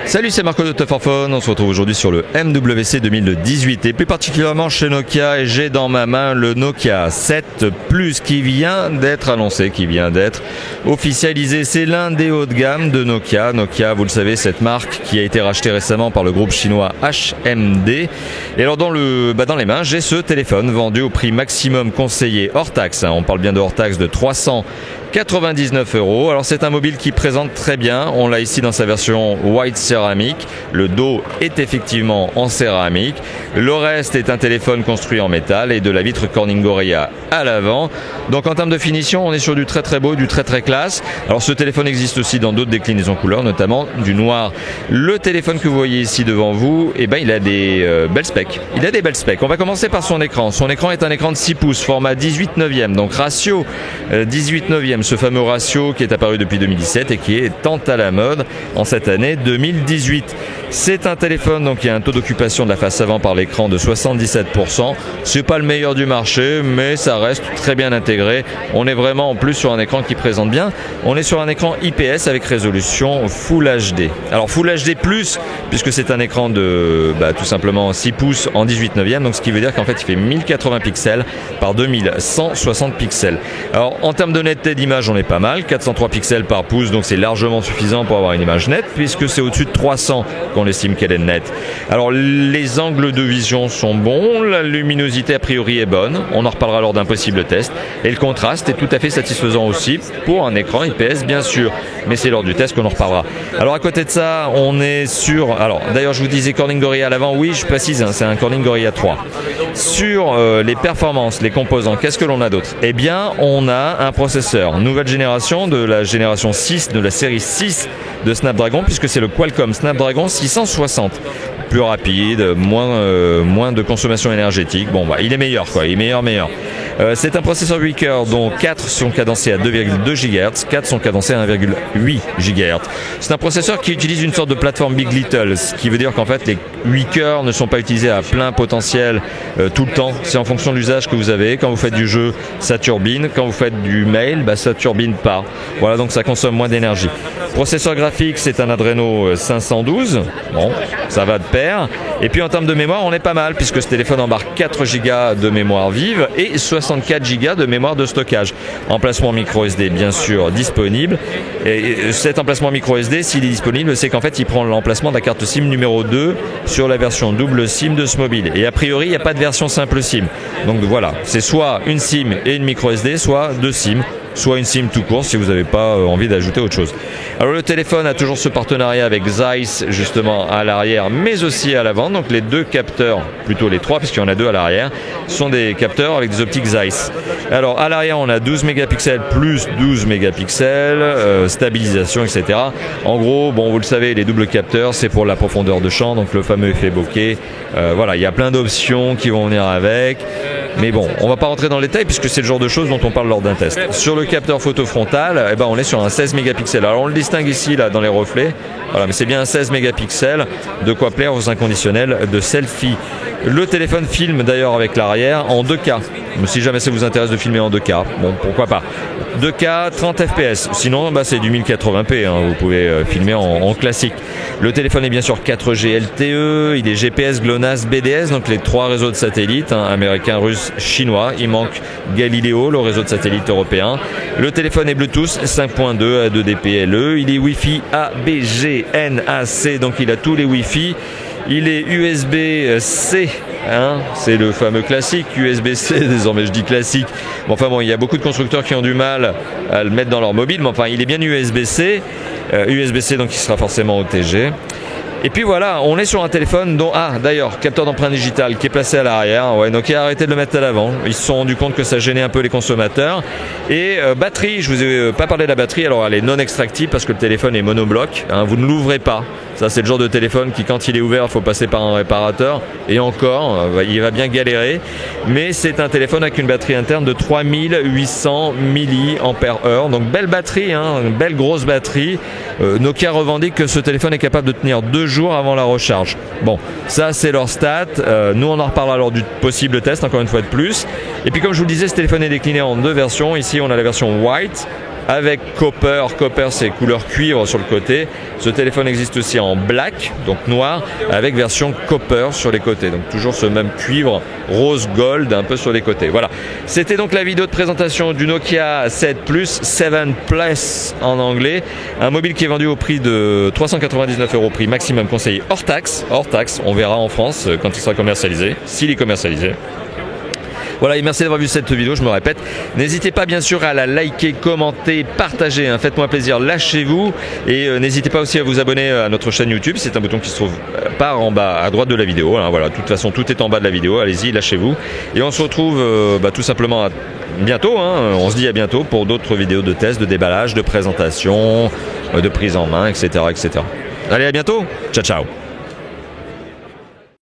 Salut, c'est Marco de Tough for Phone. On se retrouve aujourd'hui sur le MWC 2018 et plus particulièrement chez Nokia. Et j'ai dans ma main le Nokia 7 Plus qui vient d'être annoncé, qui vient d'être officialisé. C'est l'un des hauts de gamme de Nokia. Nokia, vous le savez, cette marque qui a été rachetée récemment par le groupe chinois HMD. Et alors dans les mains, j'ai ce téléphone vendu au prix maximum conseillé hors taxe. On parle bien de hors taxe de 399 €. Alors c'est un mobile qui présente très bien. On l'a ici dans sa version white céramique. Le dos est effectivement en céramique. Le reste est un téléphone construit en métal et de la vitre Corning Gorilla à l'avant. Donc en termes de finition, on est sur du très très beau, du très très classe. Alors ce téléphone existe aussi dans d'autres déclinaisons couleurs, notamment du noir. Le téléphone que vous voyez ici devant vous, il a des belles specs. Il a des belles specs. On va commencer par son écran. Son écran est un écran de 6 pouces, format 18/9e, donc ratio 18/9e. Ce fameux ratio qui est apparu depuis 2017 et qui est tant à la mode en cette année 2018. C'est un téléphone donc qui a un taux d'occupation de la face avant par l'écran de 77%. C'est pas le meilleur du marché, mais ça reste très bien intégré. On est vraiment en plus sur un écran qui présente bien. On est sur un écran IPS avec résolution Full HD. Alors Full HD+, puisque c'est un écran de tout simplement 6 pouces en 18/9e, donc ce qui veut dire qu'en fait il fait 1080 pixels par 2160 pixels. Alors en termes de netteté d'image, on est pas mal, 403 pixels par pouce, donc c'est largement suffisant pour avoir une image nette, puisque c'est au-dessus de 300 qu'on estime qu'elle est nette. Alors les angles de vision sont bons, la luminosité a priori est bonne, on en reparlera lors d'un possible test, et le contraste est tout à fait satisfaisant aussi pour un écran IPS bien sûr, mais c'est lors du test qu'on en reparlera. Alors à côté de ça, on est sur, alors d'ailleurs je vous disais Corning Gorilla à l'avant, oui je précise, c'est un Corning Gorilla 3. Sur les performances, les composants, qu'est-ce que l'on a d'autre? Eh bien on a un processeur nouvelle génération, de la génération 6, de la série 6 de Snapdragon, puisque c'est le Qualcomm Snapdragon 660. Plus rapide, moins de consommation énergétique. Bon, il est meilleur quoi, il est meilleur. C'est un processeur 8 cœurs dont 4 sont cadencés à 2,2 GHz, 4 sont cadencés à 1,8 GHz. C'est un processeur qui utilise une sorte de plateforme Big Little, ce qui veut dire qu'en fait les 8 cœurs ne sont pas utilisés à plein potentiel tout le temps. C'est en fonction de l'usage que vous avez. Quand vous faites du jeu, ça turbine. Quand vous faites du mail, ça turbine pas. Voilà, donc ça consomme moins d'énergie. Processeur graphique, c'est un Adreno 512. Bon, ça va de pair. Et puis en termes de mémoire, on est pas mal, puisque ce téléphone embarque 4 Go de mémoire vive et 64 Go de mémoire de stockage. Emplacement micro SD bien sûr disponible. Et cet emplacement micro SD, s'il est disponible, c'est qu'en fait il prend l'emplacement de la carte SIM numéro 2 sur la version double SIM de ce mobile. Et a priori, il n'y a pas de version simple SIM. Donc voilà, c'est soit une SIM et une micro SD, soit deux SIM, soit une SIM tout court si vous n'avez pas envie d'ajouter autre chose. Alors le téléphone a toujours ce partenariat avec Zeiss justement à l'arrière mais aussi à l'avant, donc les deux capteurs, plutôt les trois puisqu'il y en a deux à l'arrière, sont des capteurs avec des optiques Zeiss. Alors à l'arrière on a 12 mégapixels plus 12 mégapixels, stabilisation etc. En gros, bon vous le savez, les doubles capteurs c'est pour la profondeur de champ, donc le fameux effet bokeh. Voilà, il y a plein d'options qui vont venir avec. Mais bon, on va pas rentrer dans les détails puisque c'est le genre de choses dont on parle lors d'un test. Sur le capteur photo frontal, on est sur un 16 mégapixels. Alors on le distingue ici là dans les reflets. Voilà, mais c'est bien un 16 mégapixels, de quoi plaire aux inconditionnels de selfie. Le téléphone filme d'ailleurs avec l'arrière en 2K. Si jamais ça vous intéresse de filmer en 2K, bon pourquoi pas. 2K 30 fps, sinon c'est du 1080p, vous pouvez filmer en classique. Le téléphone est bien sûr 4G LTE, il est GPS, GLONASS, BDS, donc les trois réseaux de satellites, américain, russe, chinois. Il manque Galileo, le réseau de satellites européen. Le téléphone est Bluetooth 5.2 à 2DPLE, il est Wi-Fi A, B, G, N, A, C, donc il a tous les Wi-Fi. Il est USB-C, c'est le fameux classique, USB-C, désormais je dis classique. Bon, il y a beaucoup de constructeurs qui ont du mal à le mettre dans leur mobile, mais il est bien USB-C. USB-C, donc il sera forcément OTG. Et puis voilà, on est sur un téléphone dont, d'ailleurs, capteur d'empreinte digitale qui est placé à l'arrière. Ouais, Nokia a arrêté de le mettre à l'avant. Ils se sont rendus compte que ça gênait un peu les consommateurs. Et batterie, je vous ai pas parlé de la batterie, alors elle est non extractible parce que le téléphone est monobloc. Vous ne l'ouvrez pas. Ça, c'est le genre de téléphone qui, quand il est ouvert, il faut passer par un réparateur. Et encore, il va bien galérer. Mais c'est un téléphone avec une batterie interne de 3800 mAh. Donc, belle batterie, une belle grosse batterie. Nokia revendique que ce téléphone est capable de tenir 2 jours avant la recharge. Bon, ça, c'est leur stat. Nous, on en reparlera lors du possible test, encore une fois de plus. Et puis, comme je vous le disais, ce téléphone est décliné en deux versions. Ici, on a la version white avec Copper. Copper, c'est couleur cuivre sur le côté. Ce téléphone existe aussi en black, donc noir, avec version Copper sur les côtés. Donc toujours ce même cuivre rose gold un peu sur les côtés. Voilà. C'était donc la vidéo de présentation du Nokia 7 Plus, 7 Plus en anglais. Un mobile qui est vendu au prix de 399 €, prix maximum conseillé hors taxe. Hors taxe, on verra en France quand il sera commercialisé, s'il est commercialisé. Voilà, et merci d'avoir vu cette vidéo, je me répète. N'hésitez pas bien sûr à la liker, commenter, partager, hein. Faites-moi plaisir, lâchez-vous. Et n'hésitez pas aussi à vous abonner à notre chaîne YouTube, c'est un bouton qui se trouve par en bas à droite de la vidéo, hein. Voilà, de toute façon tout est en bas de la vidéo, allez-y, lâchez-vous. Et on se retrouve tout simplement bientôt, hein. On se dit à bientôt pour d'autres vidéos de tests, de déballage, de présentation, de prise en main, etc., etc. Allez, à bientôt, ciao ciao.